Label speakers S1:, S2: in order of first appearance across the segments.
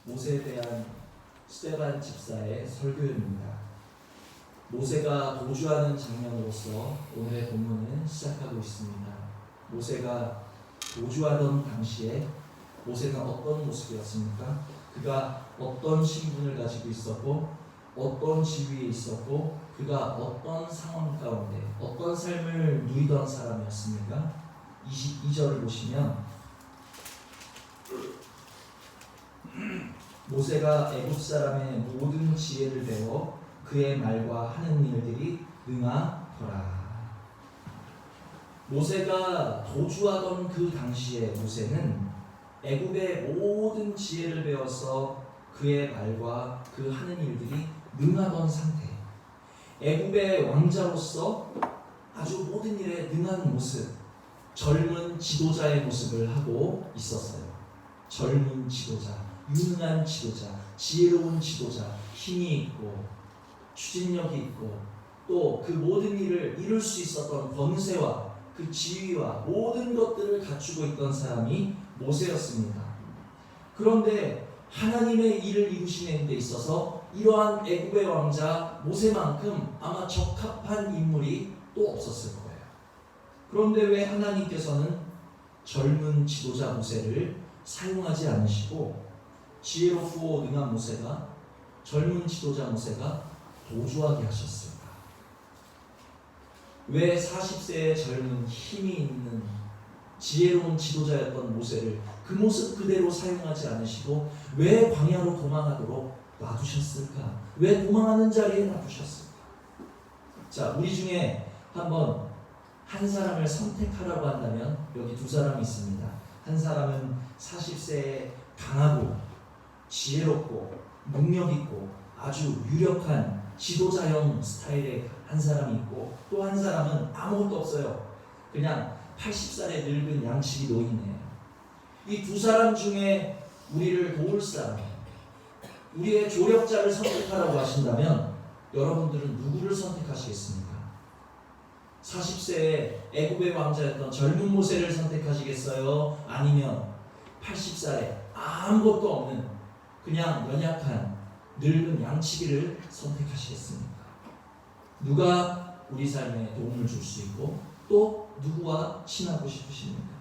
S1: 모세에 대한 스데반 집사의 설교입니다. 모세가 도주하는 장면으로서 오늘의 본문은 시작하고 있습니다. 모세가 도주하던 당시에 모세는 어떤 모습이었습니까? 그가 어떤 신분을 가지고 있었고 어떤 지위에 있었고 그가 어떤 상황 가운데 어떤 삶을 누리던 사람이었습니까? 22절을 보시면 모세가 애굽 사람의 모든 지혜를 배워 그의 말과 하는 일들이 능하더라. 모세가 도주하던 그 당시에 모세는 애굽의 모든 지혜를 배워서 그의 말과 그 하는 일들이 능하던 상태, 애굽의 왕자로서 아주 모든 일에 능한 모습, 젊은 지도자의 모습을 하고 있었어요. 젊은 지도자, 유능한 지도자, 지혜로운 지도자, 힘이 있고 추진력이 있고 또 그 모든 일을 이룰 수 있었던 권세와 그 지위와 모든 것들을 갖추고 있던 사람이 모세였습니다. 그런데 하나님의 일을 이루시는 데 있어서 이러한 애굽의 왕자 모세만큼 아마 적합한 인물이 또 없었을 거예요. 그런데 왜 하나님께서는 젊은 지도자 모세를 사용하지 않으시고 지혜롭고 능한 모세가 젊은 지도자 모세가 도주하게 하셨을까? 왜 40세의 젊은 힘이 있는 지혜로운 지도자였던 모세를 그 모습 그대로 사용하지 않으시고 왜 광야로 도망하도록 놔두셨을까? 왜 도망하는 자리에 놔두셨을까? 자, 우리 중에 한번 한 사람을 선택하라고 한다면 여기 두 사람이 있습니다. 한 사람은 40세에 강하고 지혜롭고 능력있고 아주 유력한 지도자형 스타일의 한 사람이 있고 또 한 사람은 아무것도 없어요. 그냥 80살의 늙은 양치기 노인이에요. 이 두 사람 중에 우리를 도울 사람, 우리의 조력자를 선택하라고 하신다면 여러분들은 누구를 선택하시겠습니까? 40세의 애굽의 왕자였던 젊은 모세를 선택하시겠어요? 아니면 80살에 아무것도 없는 그냥 연약한 늙은 양치기를 선택하시겠습니까? 누가 우리 삶에 도움을 줄 수 있고 또 누구와 친하고 싶으십니까?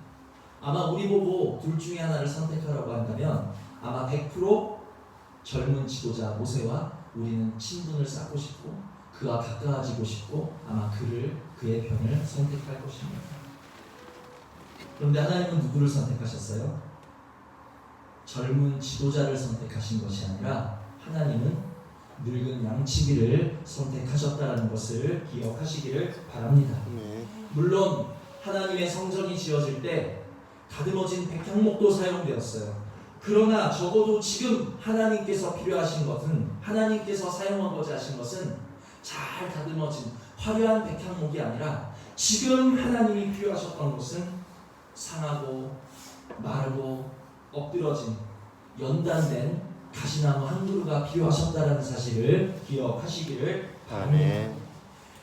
S1: 아마 우리 보고 둘 중에 하나를 선택하라고 한다면 아마 100% 젊은 지도자 모세와 우리는 친분을 쌓고 싶고 그와 가까워지고 싶고 아마 그의 편을 선택할 것입니다. 그런데 하나님은 누구를 선택하셨어요? 젊은 지도자를 선택하신 것이 아니라 하나님은 늙은 양치기를 선택하셨다는 것을 기억하시기를 바랍니다. 물론 하나님의 성전이 지어질 때 다듬어진 백향목도 사용되었어요. 그러나 적어도 지금 하나님께서 필요하신 것은 하나님께서 사용하고자 하신 것은 잘 다듬어진 화려한 백향목이 아니라 지금 하나님이 필요하셨던 것은 상하고 마르고 엎드러진 연단된 가시나무 한 그루가 필요하셨다는 사실을 기억하시기를 바랍니다.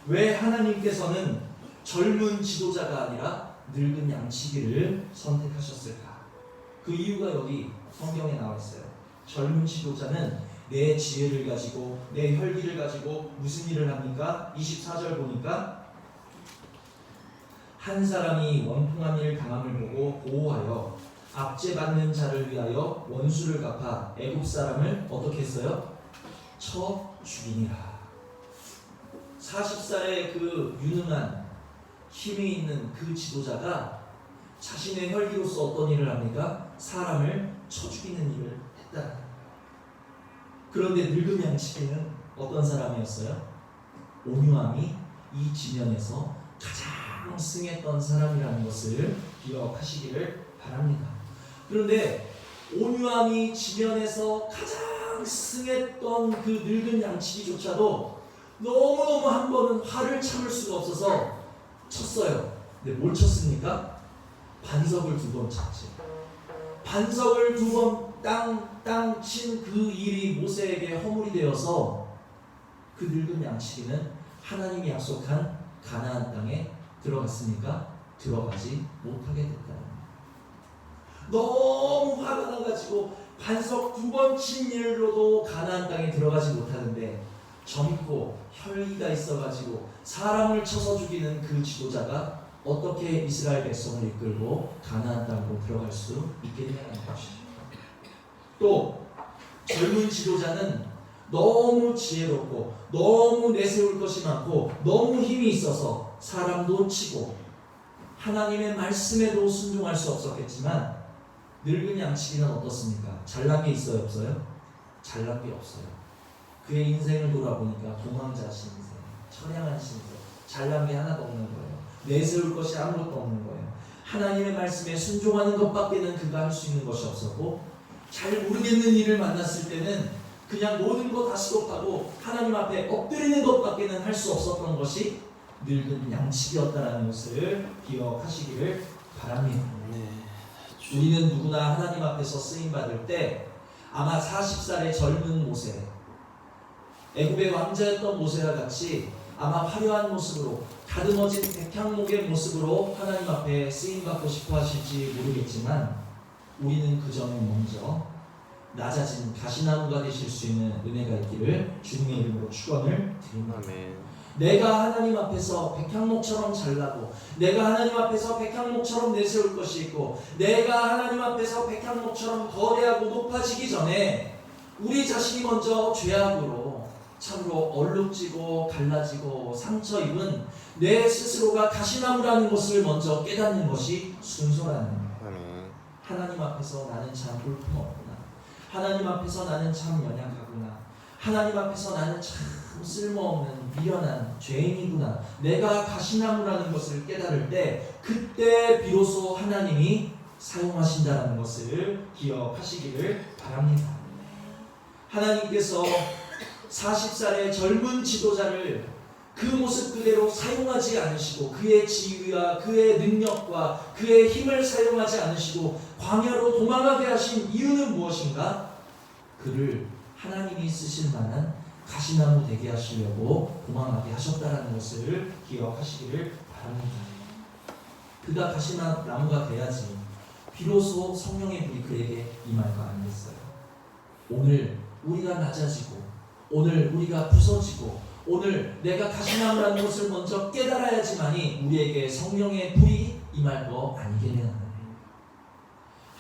S1: 왜 하나님께서는 젊은 지도자가 아니라 늙은 양치기를 선택하셨을까? 그 이유가 여기 성경에 나와 있어요. 젊은 지도자는 내 지혜를 가지고 내 혈기를 가지고 무슨 일을 합니까? 24절 보니까 한 사람이 원통한 일 당함을 보고 보호하여 압제받는 자를 위하여 원수를 갚아 애굽 사람을 어떻게 했어요? 쳐 죽이니라. 40살의 그 유능한 힘이 있는 그 지도자가 자신의 혈기로서 어떤 일을 합니까? 사람을 쳐 죽이는 일을 했다. 그런데 늙은 양치기는 어떤 사람이었어요? 온유함이 이 지면에서 가장 승했던 사람이라는 것을 기억하시기를 바랍니다. 그런데 온유함이 지면에서 가장 승했던 그 늙은 양치기조차도 너무너무 한 번은 화를 참을 수가 없어서 쳤어요. 근데 뭘 쳤습니까? 반석을 2번 쳤지. 반석을 2번 땅 친 그 일이 모세에게 허물이 되어서 그 늙은 양치기는 하나님이 약속한 가나안 땅에 들어갔습니까? 들어가지 못하게 됐다. 너무 화가 나가지고 반석 2번 친 일로도 가나안 땅에 들어가지 못하는데 젊고 혈기가 있어가지고 사람을 쳐서 죽이는 그 지도자가 어떻게 이스라엘 백성을 이끌고 가나안 땅으로 들어갈 수 있겠냐는 것이죠. 또 젊은 지도자는 너무 지혜롭고 너무 내세울 것이 많고 너무 힘이 있어서 사람도 치고 하나님의 말씀에도 순종할 수 없었겠지만 늙은 양치기는 어떻습니까? 잘난 게 있어요? 없어요? 잘난 게 없어요. 그의 인생을 돌아보니까 도망자신 인생, 처량한 신세, 잘난 게 하나도 없는 거예요. 내세울 것이 아무것도 없는 거예요. 하나님의 말씀에 순종하는 것밖에는 그가 할 수 있는 것이 없었고 잘 모르겠는 일을 만났을 때는 그냥 모든 거 다 수독하고 하나님 앞에 엎드리는 것밖에는 할 수 없었던 것이 늙은 양치기였다는 것을 기억하시기를 바랍니다. 우리는 누구나 하나님 앞에서 쓰임받을 때 아마 40살의 젊은 모세, 애굽의 왕자였던 모세와 같이 아마 화려한 모습으로 다듬어진 백향목의 모습으로 하나님 앞에 쓰임받고 싶어 하실지 모르겠지만 우리는 그 전에 먼저 낮아진 가시나무가 되실 수 있는 은혜가 있기를 주님의 이름으로 축원을 드립니다. 내가 하나님 앞에서 백향목처럼 잘나고 내가 하나님 앞에서 백향목처럼 내세울 것이 있고 내가 하나님 앞에서 백향목처럼 거대하고 높아지기 전에 우리 자신이 먼저 죄악으로 참으로 얼룩지고 갈라지고 상처 입은 내 스스로가 가시나무라는 것을 먼저 깨닫는 것이 순서라는 거예요. 하나님 앞에서 나는 참 볼품없구나. 하나님 앞에서 나는 참 연약하구나. 하나님 앞에서 나는 참 쓸모없는 미련한 죄인이구나. 내가 가시나무라는 것을 깨달을 때 그때 비로소 하나님이 사용하신다는 것을 기억하시기를 바랍니다. 하나님께서 40살의 젊은 지도자를 그 모습 그대로 사용하지 않으시고 그의 지위와 그의 능력과 그의 힘을 사용하지 않으시고 광야로 도망하게 하신 이유는 무엇인가? 그를 하나님이 쓰실 만한 가시나무 되게 하시려고 도망하게 하셨다는 것을 기억하시기를 바랍니다. 그가 가시나무가 돼야지 비로소 성령의 불이 그에게 임할 거 아니겠어요? 오늘 우리가 낮아지고 오늘 우리가 부서지고 오늘 내가 가시나무라는 것을 먼저 깨달아야지만이 우리에게 성령의 불이 임할 거 아니겠느냐.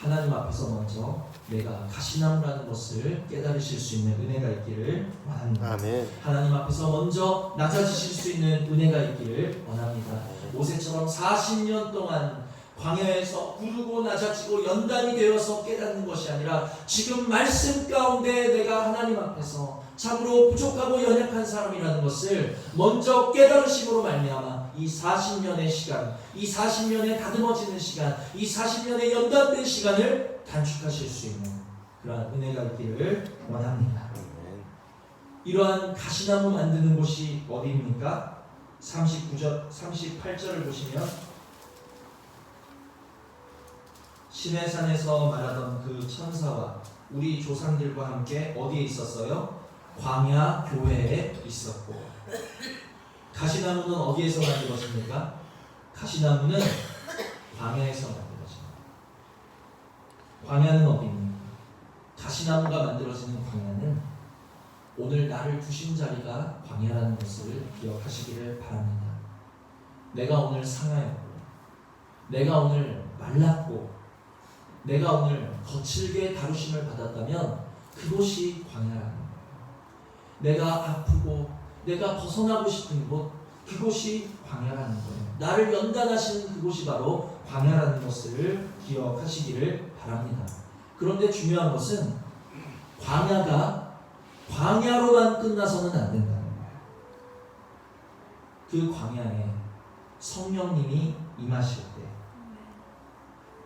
S1: 하나님 앞에서 먼저 내가 가시나무라는 것을 깨달으실 수 있는 은혜가 있기를 원합니다.
S2: 아멘.
S1: 하나님 앞에서 먼저 낮아지실 수 있는 은혜가 있기를 원합니다. 모세처럼 40년 동안 광야에서 구르고 낮아지고 연단이 되어서 깨닫는 것이 아니라 지금 말씀 가운데 내가 하나님 앞에서 참으로 부족하고 연약한 사람이라는 것을 먼저 깨달으심으로 말미암아 이 40년의 시간, 이 40년의 다듬어지는 시간, 이 40년의 연단된 시간을 단축하실 수 있는 그러한 은혜가 있기를 원합니다. 이러한 가시나무 만드는 곳이 어디입니까? 38절을 보시면 시내산에서 말하던 그 천사와 우리 조상들과 함께 어디에 있었어요? 광야 교회에 있었고. 가시나무는 어디에서 만들어집니까? 가시나무는 광야에서 만들어집니다. 광야는 어디입니까? 가시나무가 만들어지는 광야는 오늘 나를 두신 자리가 광야라는 것을 기억하시기를 바랍니다. 내가 오늘 상하였고 내가 오늘 말랐고 내가 오늘 거칠게 다루심을 받았다면 그곳이 광야라는 거예요. 내가 아프고 내가 벗어나고 싶은 곳 그곳이 광야라는 거예요. 나를 연단하시는 그곳이 바로 광야라는 것을 기억하시기를 바랍니다. 그런데 중요한 것은 광야가 광야로만 끝나서는 안 된다는 거예요. 그 광야에 성령님이 임하실 때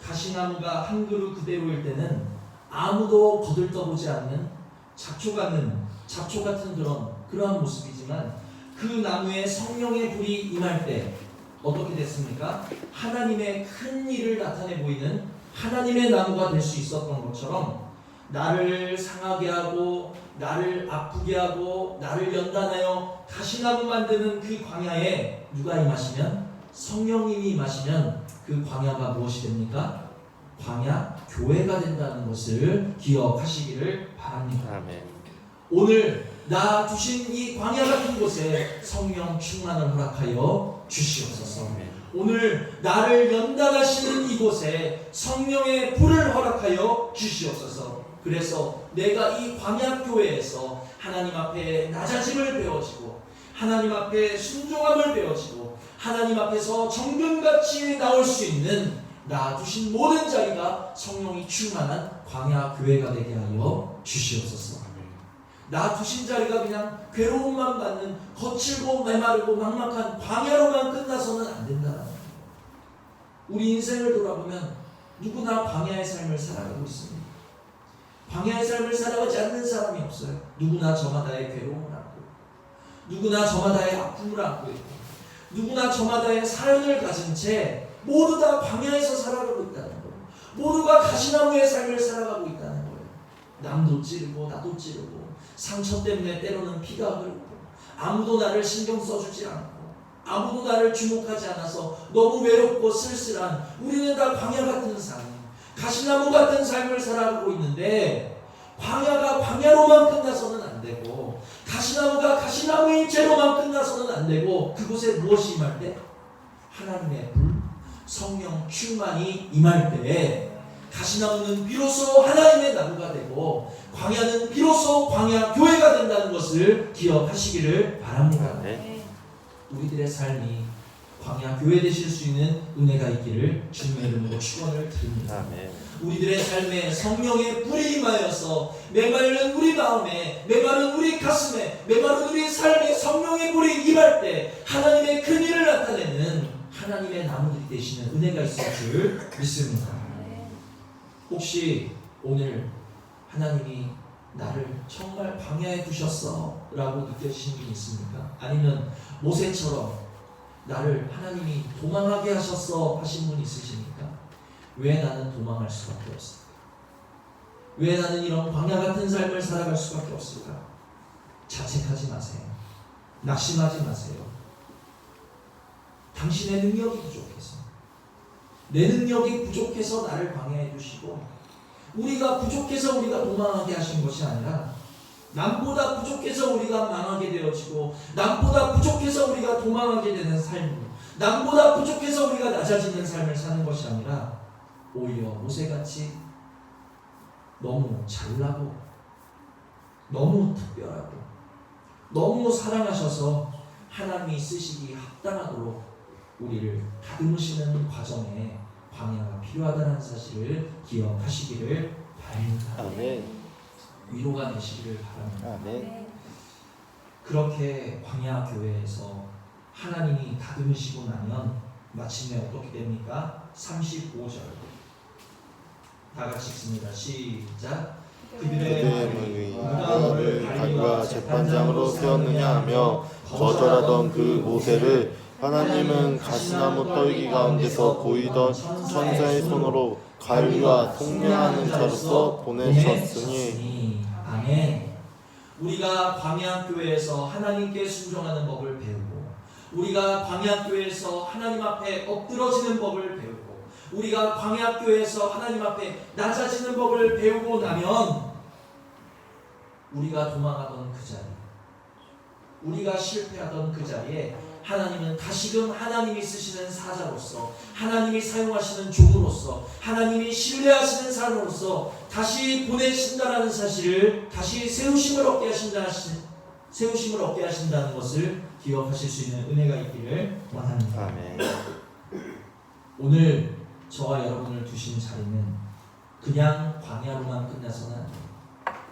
S1: 가시나무가 한 그루 그대로일 때는 아무도 거들떠보지 않는 잡초 같은 그러한 모습이지만 그 나무에 성령의 불이 임할 때 어떻게 됐습니까? 하나님의 큰 일을 나타내 보이는 하나님의 나무가 될 수 있었던 것처럼 나를 상하게 하고 나를 아프게 하고 나를 연단하여 가시나무 만드는 그 광야에 누가 임하시면 성령님이 임하시면 그 광야가 무엇이 됩니까? 광야 교회가 된다는 것을 기억하시기를 바랍니다.
S2: 아멘.
S1: 오늘 나 두신 이 광야 같은 곳에 성령 충만을 허락하여 주시옵소서. 오늘 나를 연단하시는 이곳에 성령의 불을 허락하여 주시옵소서. 그래서 내가 이 광야 교회에서 하나님 앞에 낮아짐을 배워지고 하나님 앞에 순종함을 배워지고 하나님 앞에서 정금같이 나올 수 있는 나 두신 모든 자리가 성령이 충만한 광야 교회가 되게 하여 주시옵소서. 나 두신 자리가 그냥 괴로움만 받는 거칠고 메마르고 막막한 광야로만 끝나서는 안 된다는 거예요. 우리 인생을 돌아보면 누구나 광야의 삶을 살아가고 있습니다. 광야의 삶을 살아가지 않는 사람이 없어요. 누구나 저마다의 괴로움을 안고 누구나 저마다의 아픔을 안고 있고 누구나 저마다의 사연을 가진 채 모두 다 광야에서 살아가고 있다는 거예요. 모두가 가시나무의 삶을 살아가고 있다는 거예요. 남도 찌르고 나도 찌르고 상처 때문에 때로는 피가 흐르고 아무도 나를 신경 써주지 않고 아무도 나를 주목하지 않아서 너무 외롭고 쓸쓸한 우리는 다 광야 같은 삶, 가시나무 같은 삶을 살아가고 있는데 광야가 광야로만 끝나서는 안 되고 가시나무가 가시나무인 채로만 끝나서는 안 되고 그곳에 무엇이 임할 때? 하나님의 불, 성령 충만이 임할 때에 가시나무는 비로소 하나님의 나무가 되고 광야는 비로소 광야 교회가 된다는 것을 기억하시기를 바랍니다.
S2: 네.
S1: 우리들의 삶이 광야 교회 되실 수 있는 은혜가 있기를 주님의 이름으로 축원을 드립니다.
S2: 아멘.
S1: 우리들의 삶에 성령의 불이 임하여서 메마른 우리 마음에 메마른 우리 가슴에 메마른 우리 삶에 성령의 불이 임할 때 하나님의 큰 일을 나타내는 하나님의 나무들이 되시는 은혜가 있을 줄 믿습니다. 혹시 오늘 하나님이 나를 정말 광야에 두셨어 라고 느껴지시는 분이 있습니까? 아니면 모세처럼 나를 하나님이 도망하게 하셨어 하신 분이 있으십니까? 왜 나는 도망할 수밖에 없을까? 왜 나는 이런 광야 같은 삶을 살아갈 수밖에 없을까? 자책하지 마세요. 낙심하지 마세요. 당신의 능력이 부족해서 내 능력이 부족해서 나를 광야에 두시고 우리가 부족해서 우리가 도망하게 하신 것이 아니라 남보다 부족해서 우리가 망하게 되어지고 남보다 부족해서 우리가 도망하게 되는 삶, 남보다 부족해서 우리가 낮아지는 삶을 사는 것이 아니라 오히려 모세같이 너무 잘나고 너무 특별하고 너무 사랑하셔서 하나님이 쓰시기 합당하도록 우리를 다듬으시는 과정에 광야가 필요하다는 사실을 기억하시기를 바랍니다.
S2: 아멘.
S1: 위로가 되시기를 바랍니다.
S2: 아멘.
S1: 그렇게 광야 교회에서 하나님이 다듬으시고 나면 마침내 어떻게 됩니까? 35절 다 같이 읽습니다. 시작.
S2: 그들의 문이 누가 너를 관과 재판장으로 세웠느냐 하며 거절하던 그 모세를 하나님은 가시나무 떨기 가운데서 보이던 천사의 손으로 관리와 속량하는 자로서 보내셨으니.
S1: 아멘. 우리가 광야 교회에서 하나님께 순종하는 법을 배우고 우리가 광야 교회에서 하나님 앞에 엎드러지는 법을 배우고 우리가 광야 교회에서 하나님 앞에 낮아지는 법을 배우고 나면 우리가 도망하던 그 자리, 우리가 실패하던 그 자리에 하나님은 다시금 하나님이 쓰시는 사자로서 하나님이 사용하시는 종으로서 하나님이 신뢰하시는 사람으로서 다시 보내신다라는 사실을 다시 세우심을 얻게 하신다는 것을 기억하실 수 있는 은혜가 있기를 원합니다.
S2: 아멘.
S1: 오늘 저와 여러분을 두신 자리는 그냥 광야로만 끝나서는 안 돼요.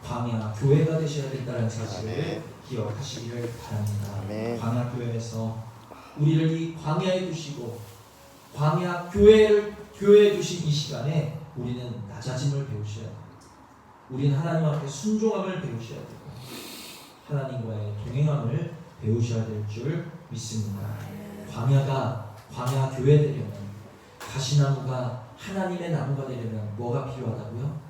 S1: 광야 교회가 되셔야 된다는 사실을
S2: 아멘.
S1: 기억하시기를 바랍니다.
S2: 아멘.
S1: 광야 교회에서 우리를 이 광야에 두시고 광야 교회에 두신 이 시간에 우리는 낮아짐을 배우셔야 돼요. 우리는 하나님 앞에 순종함을 배우셔야 되고 하나님과의 동행함을 배우셔야 될 줄 믿습니다. 광야가 광야 교회 되려면 가시나무가 하나님의 나무가 되려면 뭐가 필요하다고요?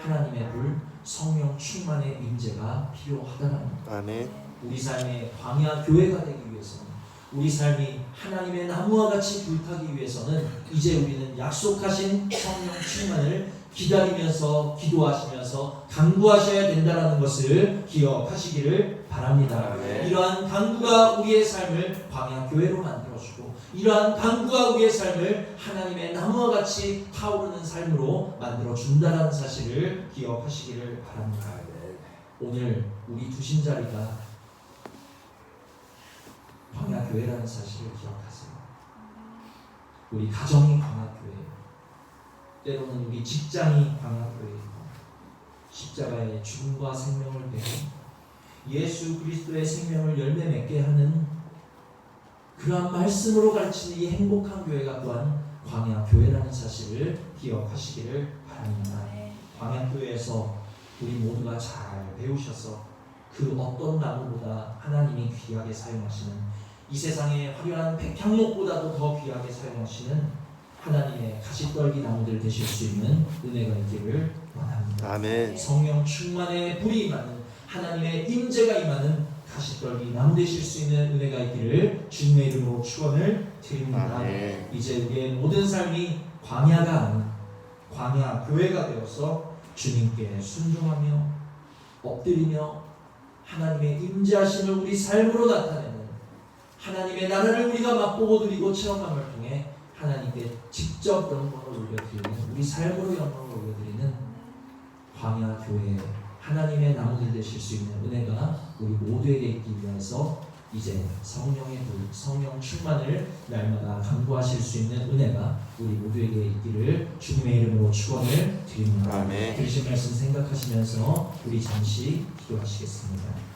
S1: 하나님의 불, 성령 충만의 임재가 필요하다는 겁니다.
S2: 아멘.
S1: 우리 삶의 광야 교회가 되기 위해서는 우리 삶이 하나님의 나무와 같이 불타기 위해서는 이제 우리는 약속하신 성령 충만을 기다리면서 기도하시면서 간구하셔야 된다는 것을 기억하시기를 바랍니다.
S2: 네.
S1: 이러한 간구가 우리의 삶을 광야교회로 만들어주고 이러한 간구가 우리의 삶을 하나님의 나무와 같이 타오르는 삶으로 만들어준다는 사실을 기억하시기를 바랍니다. 오늘 우리 두신 자리가 광야교회라는 사실을 기억하세요. 우리 가정이 광야교회예요. 때로는 우리 직장이 광야교회이고 십자가의 죽음과 생명을 배운 예수 그리스도의 생명을 열매 맺게 하는 그러한 말씀으로 가르치는 이 행복한 교회가 또한 광야교회라는 사실을 기억하시기를 바랍니다. 광야교회에서 우리 모두가 잘 배우셔서 그 어떤 나무보다 하나님이 귀하게 사용하시는 이 세상의 화려한 백향목보다도 더 귀하게 사용하시는 하나님의 가시떨기 나무들 되실 수 있는 은혜가 있기를 원합니다.
S2: 아멘.
S1: 성령 충만의 불이 임하는 하나님의 임재가 임하는 가시떨기 나무 되실 수 있는 은혜가 있기를 주님의 이름으로 축원을 드립니다.
S2: 아멘.
S1: 이제 우리의 모든 삶이 광야가 아닌 광야 교회가 되어서 주님께 순종하며 엎드리며 하나님의 임재하심을 우리 삶으로 나타내는 하나님의 나라를 우리가 맛보고 누리고 체험함을 통해 하나님께 직접 영광을 올려드리는 우리 삶으로 영광을 올려드리는 광야 교회 하나님의 나무들 되실 수 있는 은혜가 우리 모두에게 있기 위해서 이제 성령의 불, 성령 충만을 날마다 간구하실 수 있는 은혜가 우리 모두에게 있기를 주님의 이름으로 축원을 드립니다.
S2: 아멘.
S1: 들으신 말씀 생각하시면서 우리 잠시 기도하시겠습니다.